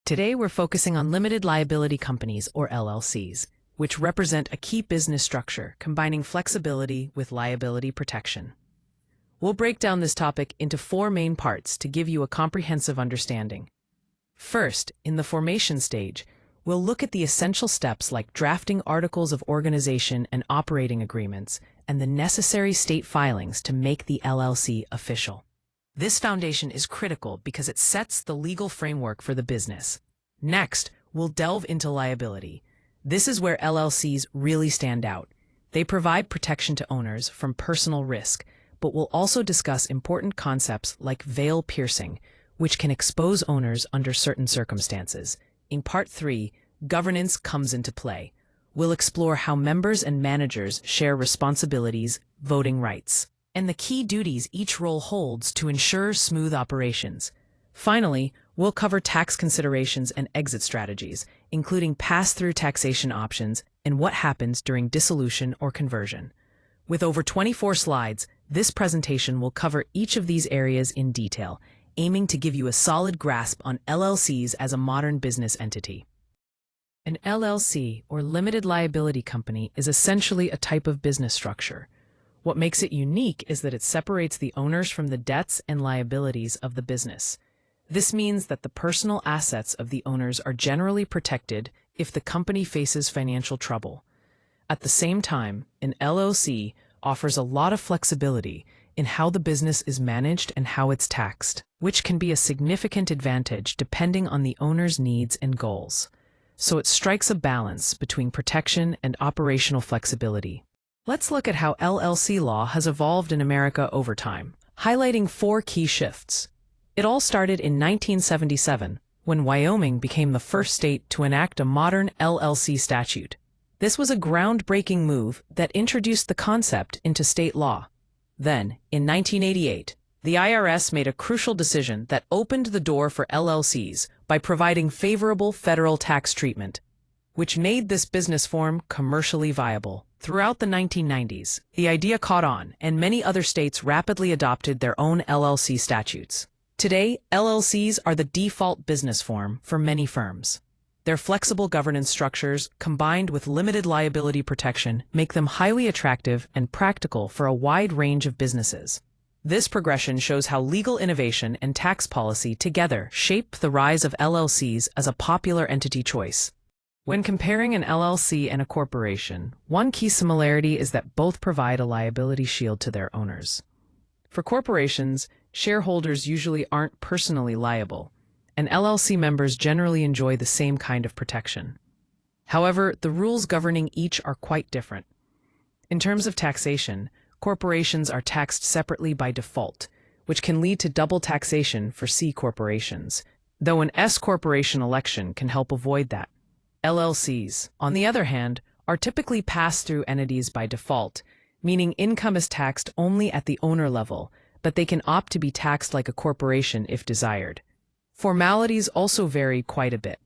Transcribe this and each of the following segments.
Today we're focusing on limited liability companies, or LLCs, which represent a key business structure combining flexibility with liability protection. We'll break down this topic into four main parts to give you a comprehensive understanding. First, in the formation stage, we'll look at the essential steps like drafting articles of organization and operating agreements and the necessary state filings to make the LLC official. This foundation is critical because it sets the legal framework for the business. Next, we'll delve into liability. This is where LLCs really stand out. They provide protection to owners from personal risk, but we'll also discuss important concepts like veil piercing, which can expose owners under certain circumstances. In Part 3, governance comes into play. We'll explore how members and managers share responsibilities, voting rights, and the key duties each role holds to ensure smooth operations. Finally, we'll cover tax considerations and exit strategies, including pass-through taxation options and what happens during dissolution or conversion. With over 24 slides, this presentation will cover each of these areas in detail, aiming to give you a solid grasp on LLCs as a modern business entity. An LLC, or limited liability company, is essentially a type of business structure. What makes it unique is that it separates the owners from the debts and liabilities of the business. This means that the personal assets of the owners are generally protected if the company faces financial trouble. At the same time, an LLC offers a lot of flexibility in how the business is managed and how it's taxed, which can be a significant advantage depending on the owner's needs and goals. So it strikes a balance between protection and operational flexibility. Let's look at how LLC law has evolved in America over time, highlighting four key shifts. It all started in 1977, when Wyoming became the first state to enact a modern LLC statute. This was a groundbreaking move that introduced the concept into state law. Then, in 1988, the IRS made a crucial decision that opened the door for LLCs by providing favorable federal tax treatment, which made this business form commercially viable. Throughout the 1990s, the idea caught on, and many other states rapidly adopted their own LLC statutes. Today, LLCs are the default business form for many firms. Their flexible governance structures, combined with limited liability protection, make them highly attractive and practical for a wide range of businesses. This progression shows how legal innovation and tax policy together shape the rise of LLCs as a popular entity choice. When comparing an LLC and a corporation, one key similarity is that both provide a liability shield to their owners. For corporations, shareholders usually aren't personally liable, and LLC members generally enjoy the same kind of protection. However, the rules governing each are quite different. In terms of taxation, corporations are taxed separately by default, which can lead to double taxation for C corporations, though an S corporation election can help avoid that. LLCs, on the other hand, are typically pass-through entities by default, meaning income is taxed only at the owner level, but they can opt to be taxed like a corporation if desired. Formalities also vary quite a bit.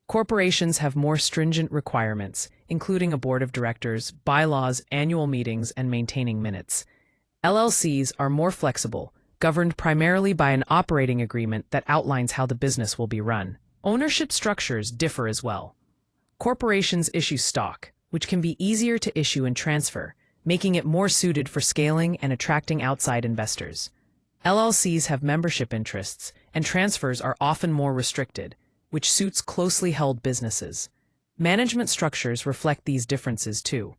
Corporations have more stringent requirements, including a board of directors, bylaws, annual meetings, and maintaining minutes. LLCs are more flexible, governed primarily by an operating agreement that outlines how the business will be run. Ownership structures differ as well. Corporations issue stock, which can be easier to issue and transfer, making it more suited for scaling and attracting outside investors. LLCs have membership interests, and transfers are often more restricted, which suits closely held businesses. Management structures reflect these differences too.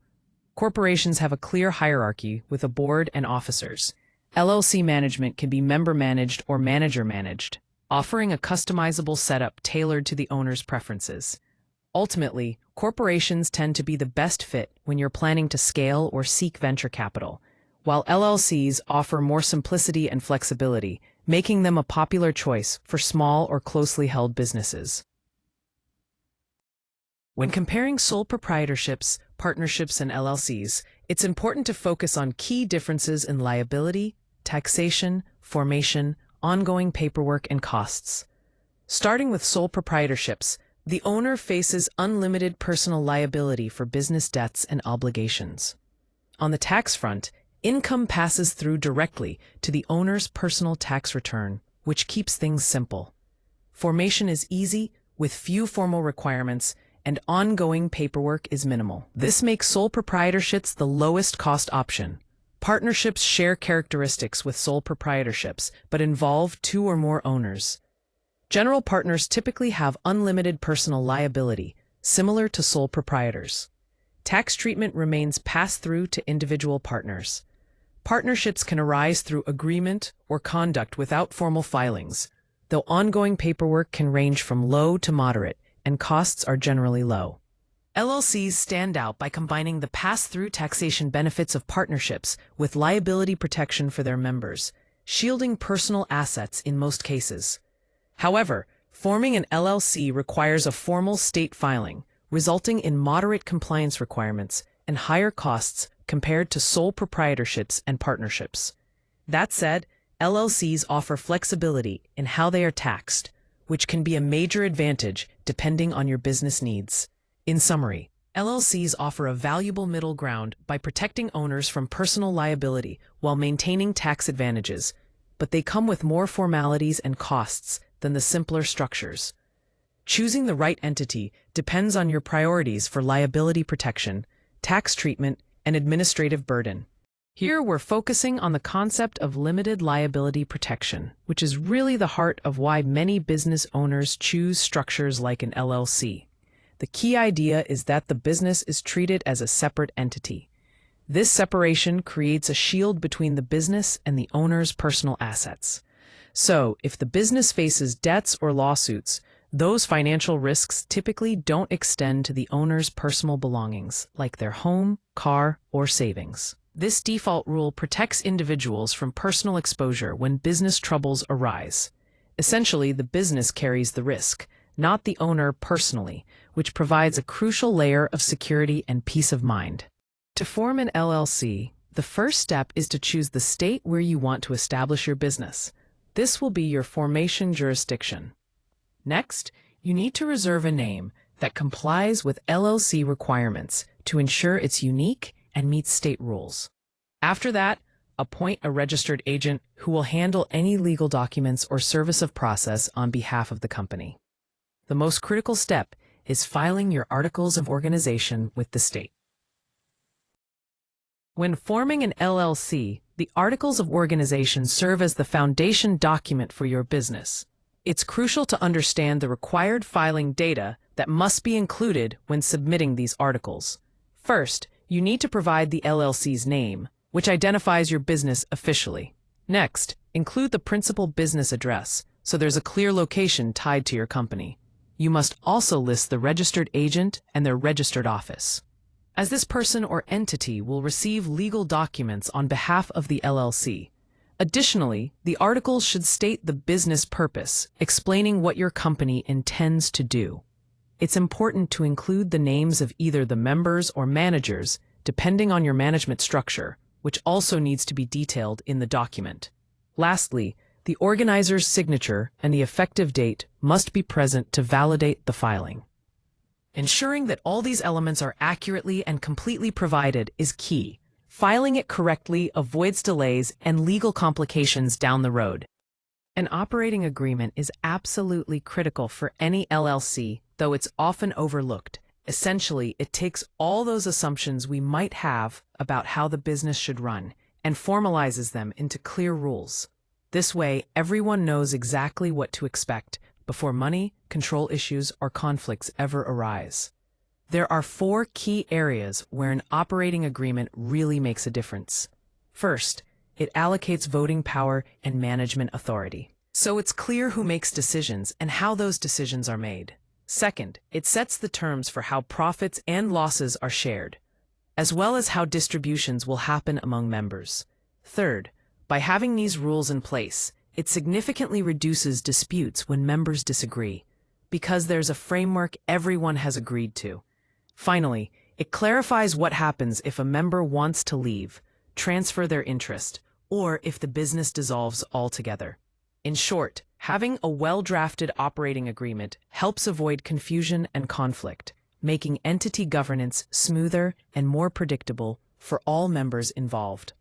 Corporations have a clear hierarchy with a board and officers. LLC management can be member-managed or manager-managed, offering a customizable setup tailored to the owner's preferences. Ultimately, corporations tend to be the best fit when you're planning to scale or seek venture capital, while LLCs offer more simplicity and flexibility, making them a popular choice for small or closely held businesses. When comparing sole proprietorships, partnerships, and LLCs, it's important to focus on key differences in liability, taxation, formation, ongoing paperwork, and costs. Starting with sole proprietorships, the owner faces unlimited personal liability for business debts and obligations. On the tax front, income passes through directly to the owner's personal tax return, which keeps things simple. Formation is easy, with few formal requirements, and ongoing paperwork is minimal. This makes sole proprietorships the lowest cost option. Partnerships share characteristics with sole proprietorships, but involve two or more owners. General partners typically have unlimited personal liability, similar to sole proprietors. Tax treatment remains pass-through to individual partners. Partnerships can arise through agreement or conduct without formal filings, though ongoing paperwork can range from low to moderate, and costs are generally low. LLCs stand out by combining the pass-through taxation benefits of partnerships with liability protection for their members, shielding personal assets in most cases. However, forming an LLC requires a formal state filing, resulting in moderate compliance requirements and higher costs compared to sole proprietorships and partnerships. That said, LLCs offer flexibility in how they are taxed, which can be a major advantage depending on your business needs. In summary, LLCs offer a valuable middle ground by protecting owners from personal liability while maintaining tax advantages, but they come with more formalities and costs than the simpler structures. Choosing the right entity depends on your priorities for liability protection, tax treatment, and administrative burden. Here we're focusing on the concept of limited liability protection, which is really the heart of why many business owners choose structures like an LLC. The key idea is that the business is treated as a separate entity. This separation creates a shield between the business and the owner's personal assets. So, if the business faces debts or lawsuits, those financial risks typically don't extend to the owner's personal belongings, like their home, car, or savings. This default rule protects individuals from personal exposure when business troubles arise. Essentially, the business carries the risk, not the owner personally, which provides a crucial layer of security and peace of mind. To form an LLC, the first step is to choose the state where you want to establish your business. This will be your formation jurisdiction. Next, you need to reserve a name that complies with LLC requirements to ensure it's unique and meets state rules. After that, appoint a registered agent who will handle any legal documents or service of process on behalf of the company. The most critical step is filing your articles of organization with the state. When forming an LLC, the articles of organization serve as the foundation document for your business. It's crucial to understand the required filing data that must be included when submitting these articles. First, you need to provide the LLC's name, which identifies your business officially. Next, include the principal business address, so there's a clear location tied to your company. You must also list the registered agent and their registered office, as this person or entity will receive legal documents on behalf of the LLC. Additionally, the articles should state the business purpose, explaining what your company intends to do. It's important to include the names of either the members or managers, depending on your management structure, which also needs to be detailed in the document. Lastly, the organizer's signature and the effective date must be present to validate the filing. Ensuring that all these elements are accurately and completely provided is key. Filing it correctly avoids delays and legal complications down the road. An operating agreement is absolutely critical for any LLC, though it's often overlooked. Essentially, it takes all those assumptions we might have about how the business should run and formalizes them into clear rules. This way, everyone knows exactly what to expect before money, control issues, or conflicts ever arise. There are 4 key areas where an operating agreement really makes a difference. First, it allocates voting power and management authority, so it's clear who makes decisions and how those decisions are made. Second, it sets the terms for how profits and losses are shared, as well as how distributions will happen among members. Third, by having these rules in place, it significantly reduces disputes when members disagree, because there's a framework everyone has agreed to. Finally, it clarifies what happens if a member wants to leave, transfer their interest, or if the business dissolves altogether. In short, having a well-drafted operating agreement helps avoid confusion and conflict, making entity governance smoother and more predictable for all members involved.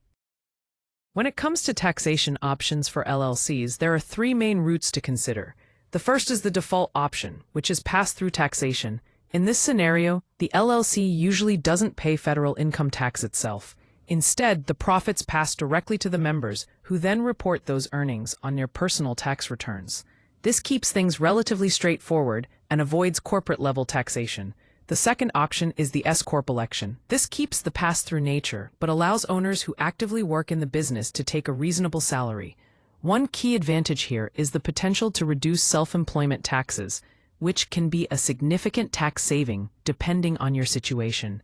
When it comes to taxation options for LLCs, there are 3 main routes to consider. The The first is the default option, which is pass-through taxation. In this scenario, the LLC usually doesn't pay federal income tax itself. Instead, the profits pass directly to the members, who then report those earnings on their personal tax returns. This keeps things relatively straightforward and avoids corporate-level taxation. The second option is the S-Corp election. This keeps the pass-through nature, but allows owners who actively work in the business to take a reasonable salary. One key advantage here is the potential to reduce self-employment taxes, which can be a significant tax saving depending on your situation.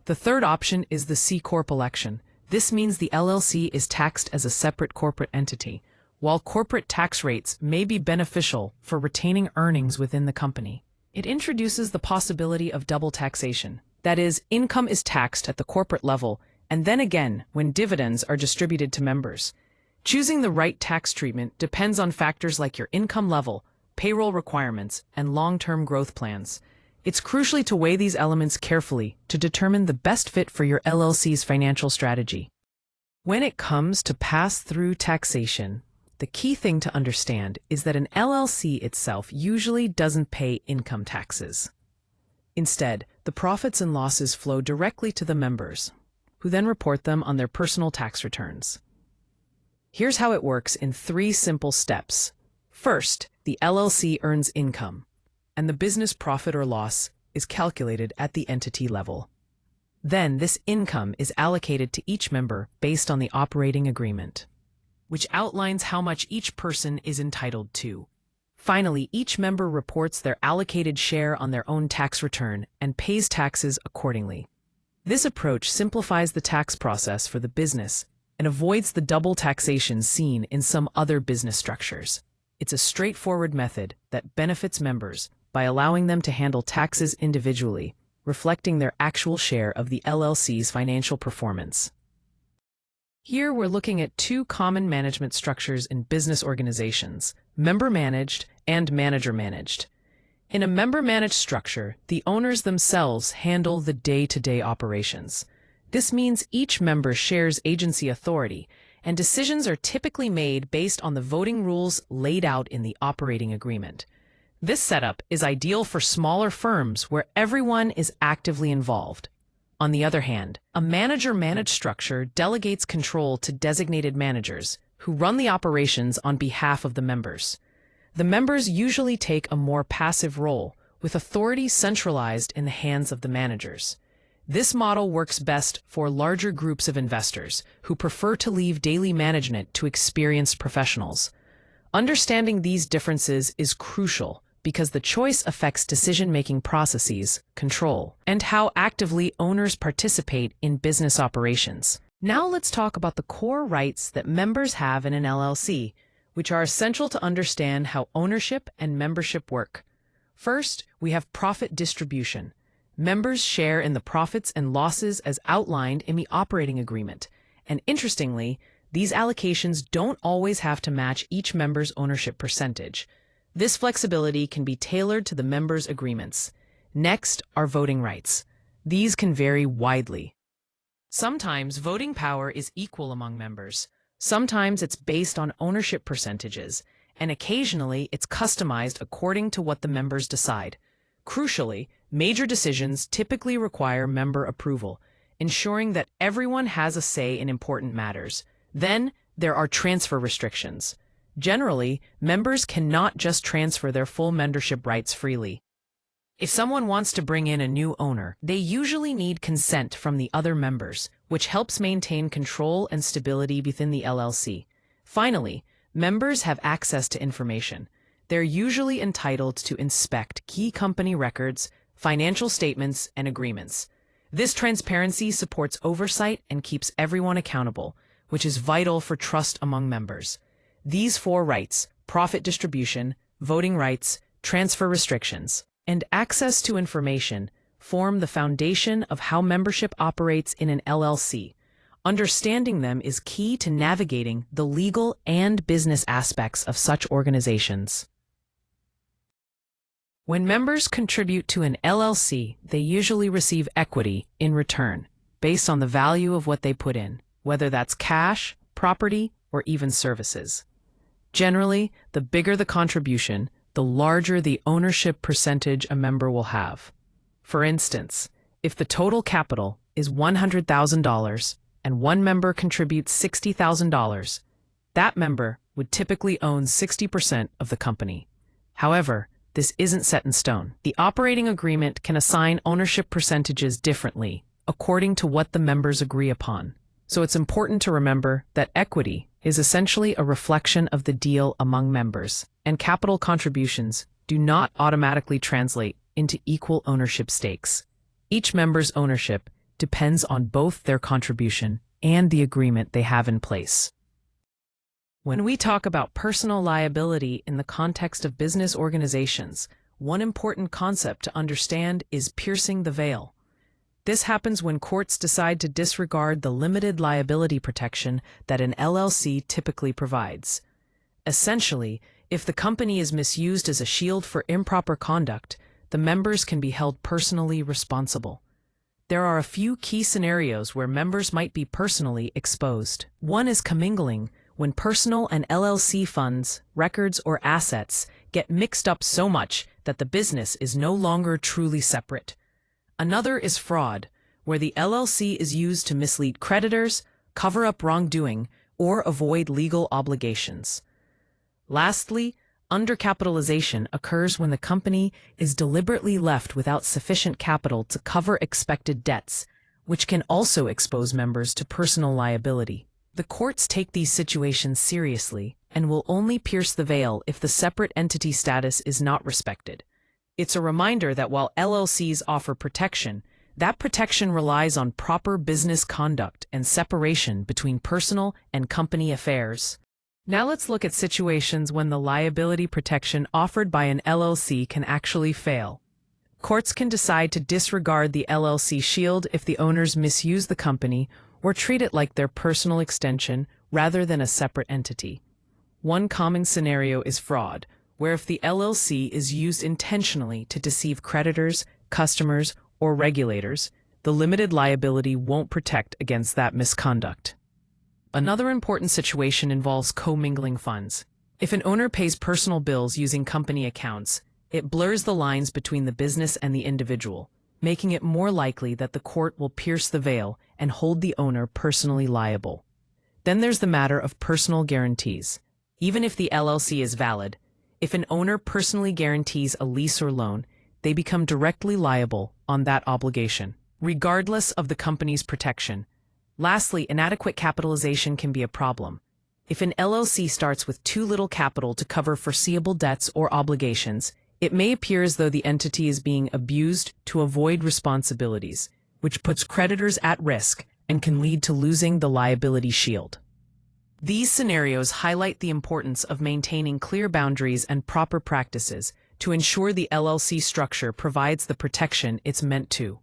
The third option is the C-Corp election. This means the LLC is taxed as a separate corporate entity. While corporate tax rates may be beneficial for retaining earnings within the company, it introduces the possibility of double taxation. That is, income is taxed at the corporate level, and then again when dividends are distributed to members. Choosing the right tax treatment depends on factors like your income level, payroll requirements, and long-term growth plans. It's crucial to weigh these elements carefully to determine the best fit for your LLC's financial strategy. When it comes to pass-through taxation, the key thing to understand is that an LLC itself usually doesn't pay income taxes. Instead, the profits and losses flow directly to the members, who then report them on their personal tax returns. Here's how it works in 3 simple steps. First, the LLC earns income, and the business profit or loss is calculated at the entity level. Then this income is allocated to each member based on the operating agreement, which outlines how much each person is entitled to. Finally, each member reports their allocated share on their own tax return and pays taxes accordingly. This approach simplifies the tax process for the business and avoids the double taxation seen in some other business structures. It's a straightforward method that benefits members by allowing them to handle taxes individually, reflecting their actual share of the LLC's financial performance. Here we're looking at 2 common management structures in business organizations: member-managed and manager-managed. In a member-managed structure, the owners themselves handle the day-to-day operations. This means each member shares agency authority, and decisions are typically made based on the voting rules laid out in the operating agreement. This setup is ideal for smaller firms where everyone is actively involved. On the other hand, a manager-managed structure delegates control to designated managers who run the operations on behalf of the members. The members usually take a more passive role, with authority centralized in the hands of the managers. This model works best for larger groups of investors who prefer to leave daily management to experienced professionals. Understanding these differences is crucial because the choice affects decision-making processes, control, and how actively owners participate in business operations. Now let's talk about the core rights that members have in an LLC, which are essential to understand how ownership and membership work. First, we have profit distribution. Members share in the profits and losses as outlined in the operating agreement. And interestingly, these allocations don't always have to match each member's ownership percentage. This flexibility can be tailored to the members' agreements. Next are voting rights. These can vary widely. Sometimes voting power is equal among members. Sometimes it's based on ownership percentages, and occasionally it's customized according to what the members decide. Crucially, major decisions typically require member approval, ensuring that everyone has a say in important matters. Then, there are transfer restrictions. Generally, members cannot just transfer their full membership rights freely. If someone wants to bring in a new owner, they usually need consent from the other members, which helps maintain control and stability within the LLC. Finally, members have access to information. They're usually entitled to inspect key company records, financial statements, and agreements. This transparency supports oversight and keeps everyone accountable, which is vital for trust among members. These 4 rights, profit distribution, voting rights, transfer restrictions, and access to information, form the foundation of how membership operates in an LLC. Understanding them is key to navigating the legal and business aspects of such organizations. When members contribute to an LLC, they usually receive equity in return, based on the value of what they put in, whether that's cash, property, or even services. Generally, the bigger the contribution, the larger the ownership percentage a member will have. For instance, if the total capital is $100,000 and one member contributes $60,000, that member would typically own 60% of the company. However, this isn't set in stone. The operating agreement can assign ownership percentages differently according to what the members agree upon. So it's important to remember that equity is essentially a reflection of the deal among members, and capital contributions do not automatically translate into equal ownership stakes. Each member's ownership depends on both their contribution and the agreement they have in place. When we talk about personal liability in the context of business organizations, one important concept to understand is piercing the veil. This happens when courts decide to disregard the limited liability protection that an LLC typically provides. Essentially, if the company is misused as a shield for improper conduct, the members can be held personally responsible. There are a few key scenarios where members might be personally exposed. One is commingling, when personal and LLC funds, records, or assets get mixed up so much that the business is no longer truly separate. Another is fraud, where the LLC is used to mislead creditors, cover up wrongdoing, or avoid legal obligations. Lastly, undercapitalization occurs when the company is deliberately left without sufficient capital to cover expected debts, which can also expose members to personal liability. The courts take these situations seriously and will only pierce the veil if the separate entity status is not respected. It's a reminder that while LLCs offer protection, that protection relies on proper business conduct and separation between personal and company affairs. Now let's look at situations when the liability protection offered by an LLC can actually fail. Courts can decide to disregard the LLC shield if the owners misuse the company or treat it like their personal extension rather than a separate entity. One common scenario is fraud, where if the LLC is used intentionally to deceive creditors, customers, or regulators, the limited liability won't protect against that misconduct. Another important situation involves commingling funds. If an owner pays personal bills using company accounts, it blurs the lines between the business and the individual, making it more likely that the court will pierce the veil and hold the owner personally liable. Then there's the matter of personal guarantees. Even if the LLC is valid, if an owner personally guarantees a lease or loan, they become directly liable on that obligation, regardless of the company's protection. Lastly, inadequate capitalization can be a problem. If an LLC starts with too little capital to cover foreseeable debts or obligations, it may appear as though the entity is being abused to avoid responsibilities, which puts creditors at risk and can lead to losing the liability shield. These scenarios highlight the importance of maintaining clear boundaries and proper practices to ensure the LLC structure provides the protection it's meant to.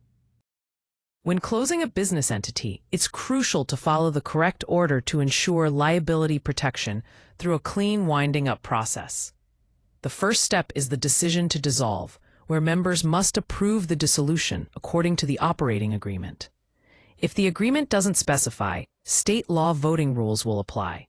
When closing a business entity, it's crucial to follow the correct order to ensure liability protection through a clean winding-up process. The first step is the decision to dissolve, where members must approve the dissolution according to the operating agreement. If the agreement doesn't specify, state law voting rules will apply.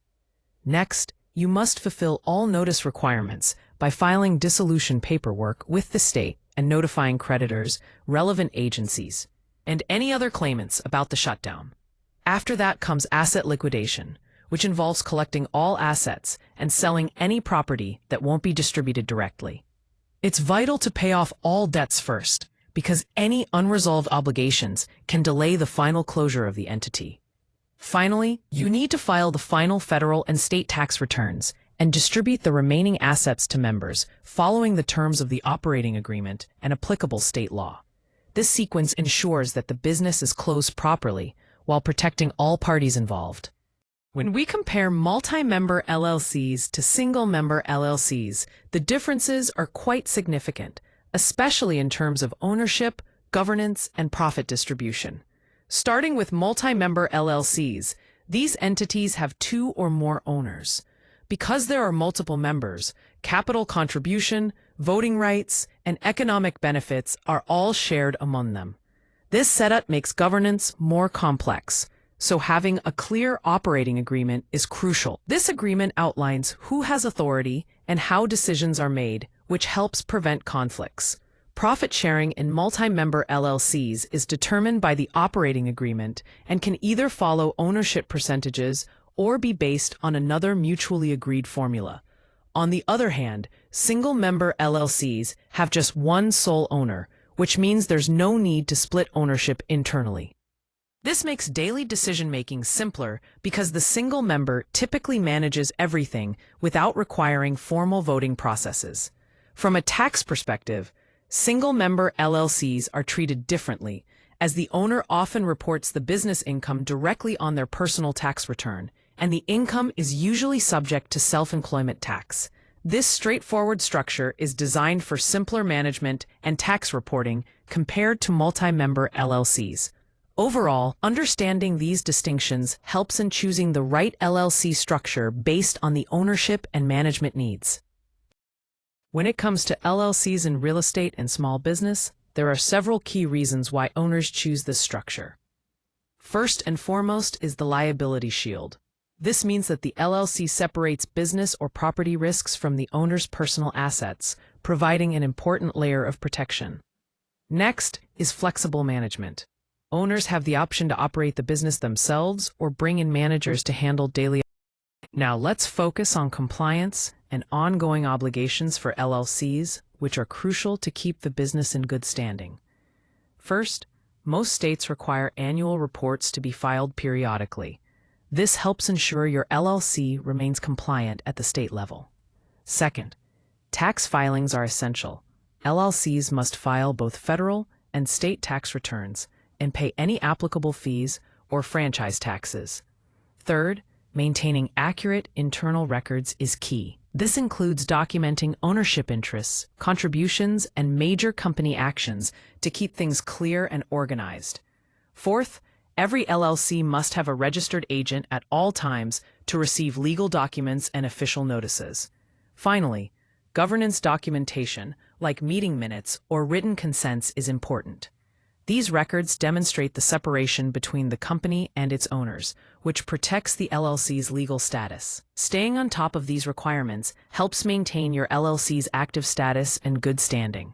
Next, you must fulfill all notice requirements by filing dissolution paperwork with the state and notifying creditors, relevant agencies, and any other claimants about the shutdown. After that comes asset liquidation, which involves collecting all assets and selling any property that won't be distributed directly. It's vital to pay off all debts first, because any unresolved obligations can delay the final closure of the entity. Finally, you need to file the final federal and state tax returns and distribute the remaining assets to members following the terms of the operating agreement and applicable state law. This sequence ensures that the business is closed properly while protecting all parties involved. When we compare multi-member LLCs to single-member LLCs, the differences are quite significant, especially in terms of ownership, governance, and profit distribution. Starting with multi-member LLCs, these entities have two or more owners. Because there are multiple members, capital contribution, voting rights, and economic benefits are all shared among them. This setup makes governance more complex, so having a clear operating agreement is crucial. This agreement outlines who has authority and how decisions are made, which helps prevent conflicts. Profit sharing in multi-member LLCs is determined by the operating agreement and can either follow ownership percentages or be based on another mutually agreed formula. On the other hand, single-member LLCs have just one sole owner, which means there's no need to split ownership internally. This makes daily decision-making simpler because the single member typically manages everything without requiring formal voting processes. From a tax perspective, single-member LLCs are treated differently, as the owner often reports the business income directly on their personal tax return, and the income is usually subject to self-employment tax. This straightforward structure is designed for simpler management and tax reporting compared to multi-member LLCs. Overall, understanding these distinctions helps in choosing the right LLC structure based on the ownership and management needs. When it comes to LLCs in real estate and small business, there are several key reasons why owners choose this structure. First and foremost is the liability shield. This means that the LLC separates business or property risks from the owner's personal assets, providing an important layer of protection. Next is flexible management. Owners have the option to operate the business themselves or bring in managers to handle daily. Now let's focus on compliance and ongoing obligations for LLCs, which are crucial to keep the business in good standing. First, most states require annual reports to be filed periodically. This helps ensure your LLC remains compliant at the state level. Second, tax filings are essential. LLCs must file both federal and state tax returns and pay any applicable fees or franchise taxes. Third, maintaining accurate internal records is key. This includes documenting ownership interests, contributions, and major company actions to keep things clear and organized. Fourth, every LLC must have a registered agent at all times to receive legal documents and official notices. Finally, governance documentation, like meeting minutes or written consents, is important. These records demonstrate the separation between the company and its owners, which protects the LLC's legal status. Staying on top of these requirements helps maintain your LLC's active status and good standing.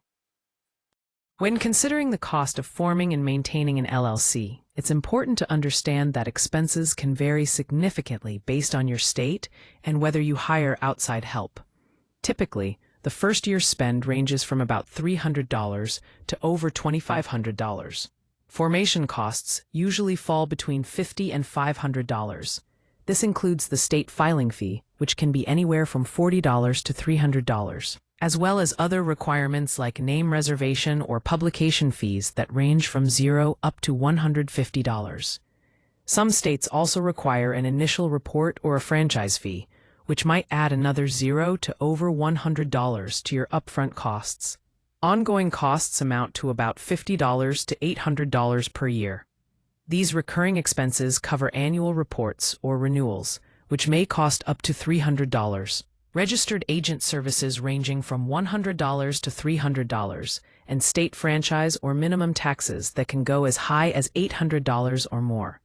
When considering the cost of forming and maintaining an LLC, it's important to understand that expenses can vary significantly based on your state and whether you hire outside help. Typically, the first year's spend ranges from about $300 to over $2,500. Formation costs usually fall between $50 and $500. This includes the state filing fee, which can be anywhere from $40 to $300, as well as other requirements like name reservation or publication fees that range from $0 up to $150. Some states also require an initial report or a franchise fee, which might add another $0 to over $100 to your upfront costs. Ongoing costs amount to about $50 to $800 per year. These recurring expenses cover annual reports or renewals, which may cost up to $300. Registered agent services ranging from $100 to $300, and state franchise or minimum taxes that can go as high as $800 or more.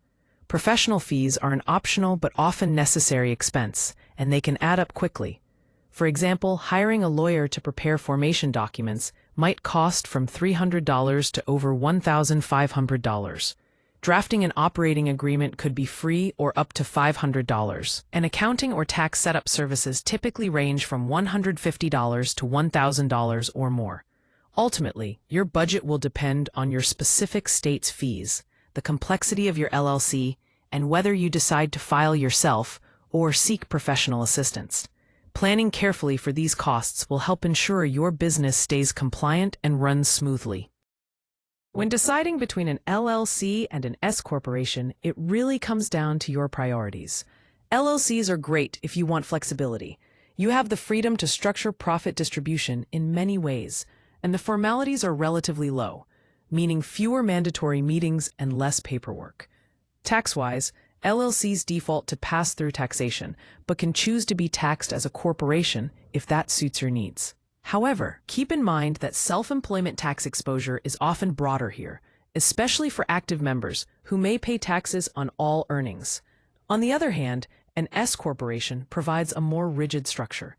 Professional fees are an optional but often necessary expense, and they can add up quickly. For example, hiring a lawyer to prepare formation documents might cost from $300 to over $1,500. Drafting an operating agreement could be free or up to $500. And accounting or tax setup services typically range from $150 to $1,000 or more. Ultimately, your budget will depend on your specific state's fees, the complexity of your LLC, and whether you decide to file yourself or seek professional assistance. Planning carefully for these costs will help ensure your business stays compliant and runs smoothly. When deciding between an LLC and an S corporation, it really comes down to your priorities. LLCs are great if you want flexibility. You have the freedom to structure profit distribution in many ways, and the formalities are relatively low, meaning fewer mandatory meetings and less paperwork. Tax-wise, LLCs default to pass-through taxation, but can choose to be taxed as a corporation if that suits your needs. However, keep in mind that self-employment tax exposure is often broader here, especially for active members who may pay taxes on all earnings. On the other hand, an S corporation provides a more rigid structure.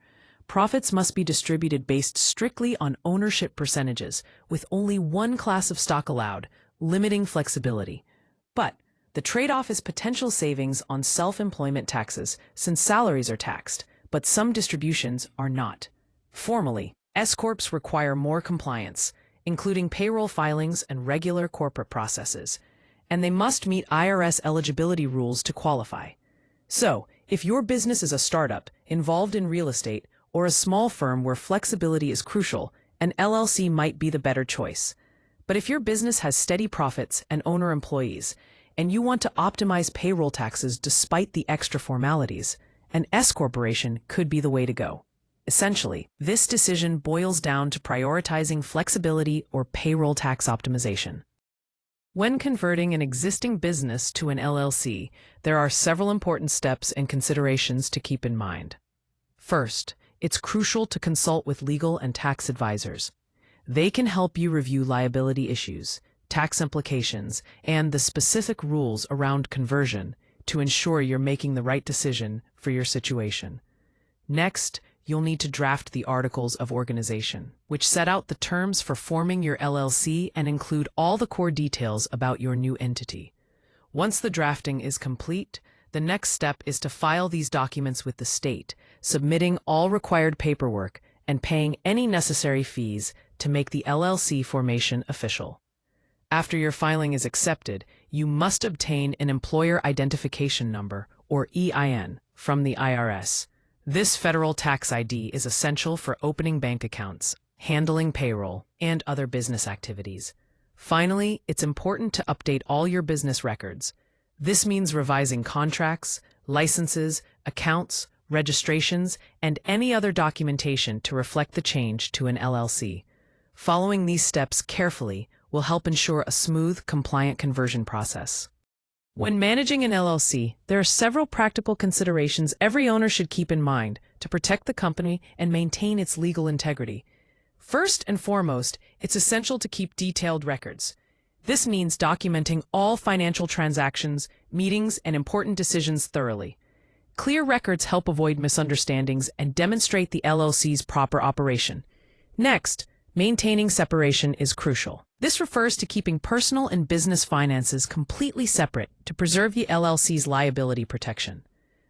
Profits must be distributed based strictly on ownership percentages, with only one class of stock allowed, limiting flexibility. But the trade-off is potential savings on self-employment taxes, since salaries are taxed, but some distributions are not. Formally, S-corps require more compliance, including payroll filings and regular corporate processes, and they must meet IRS eligibility rules to qualify. So, if your business is a startup, involved in real estate, or a small firm where flexibility is crucial, an LLC might be the better choice. But if your business has steady profits and owner employees, and you want to optimize payroll taxes despite the extra formalities, an S-corporation could be the way to go. Essentially, this decision boils down to prioritizing flexibility or payroll tax optimization. When converting an existing business to an LLC, there are several important steps and considerations to keep in mind. First, it's crucial to consult with legal and tax advisors. They can help you review liability issues, tax implications, and the specific rules around conversion to ensure you're making the right decision for your situation. Next, you'll need to draft the Articles of Organization, which set out the terms for forming your LLC and include all the core details about your new entity. Once the drafting is complete, the next step is to file these documents with the state, submitting all required paperwork and paying any necessary fees to make the LLC formation official. After your filing is accepted, you must obtain an Employer Identification Number, or EIN, from the IRS. This federal tax ID is essential for opening bank accounts, handling payroll, and other business activities. Finally, it's important to update all your business records. This means revising contracts, licenses, accounts, registrations, and any other documentation to reflect the change to an LLC. Following these steps carefully will help ensure a smooth, compliant conversion process. When managing an LLC, there are several practical considerations every owner should keep in mind to protect the company and maintain its legal integrity. First and foremost, it's essential to keep detailed records. This means documenting all financial transactions, meetings, and important decisions thoroughly. Clear records help avoid misunderstandings and demonstrate the LLC's proper operation. Next, maintaining separation is crucial. This refers to keeping personal and business finances completely separate to preserve the LLC's liability protection.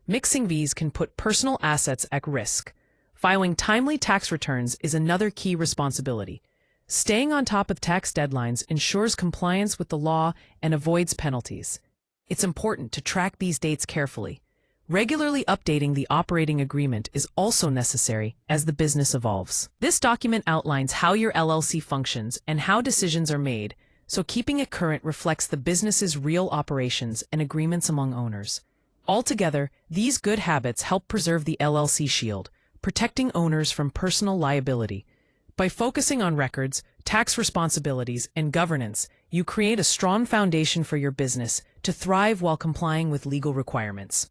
Mixing these can put personal assets at risk. Filing timely tax returns is another key responsibility. Staying on top of tax deadlines ensures compliance with the law and avoids penalties. It's important to track these dates carefully. Regularly updating the operating agreement is also necessary as the business evolves. This document outlines how your LLC functions and how decisions are made, so keeping it current reflects the business's real operations and agreements among owners. Altogether, these good habits help preserve the LLC shield, protecting owners from personal liability. By focusing on records, tax responsibilities, and governance, you create a strong foundation for your business to thrive while complying with legal requirements.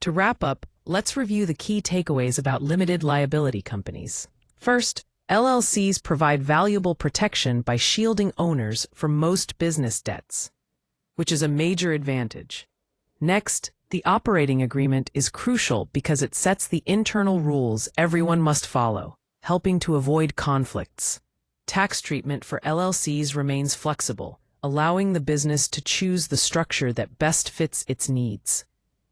To wrap up, let's review the key takeaways about limited liability companies. First, LLCs provide valuable protection by shielding owners from most business debts, which is a major advantage. Next, the operating agreement is crucial because it sets the internal rules everyone must follow, helping to avoid conflicts. Tax treatment for LLCs remains flexible, allowing the business to choose the structure that best fits its needs.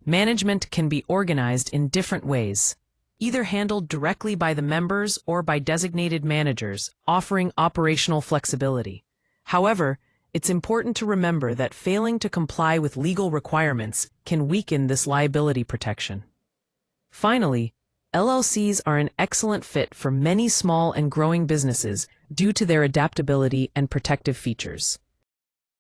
Management can be organized in different ways, either handled directly by the members or by designated managers, offering operational flexibility. However, it's important to remember that failing to comply with legal requirements can weaken this liability protection. Finally, LLCs are an excellent fit for many small and growing businesses due to their adaptability and protective features.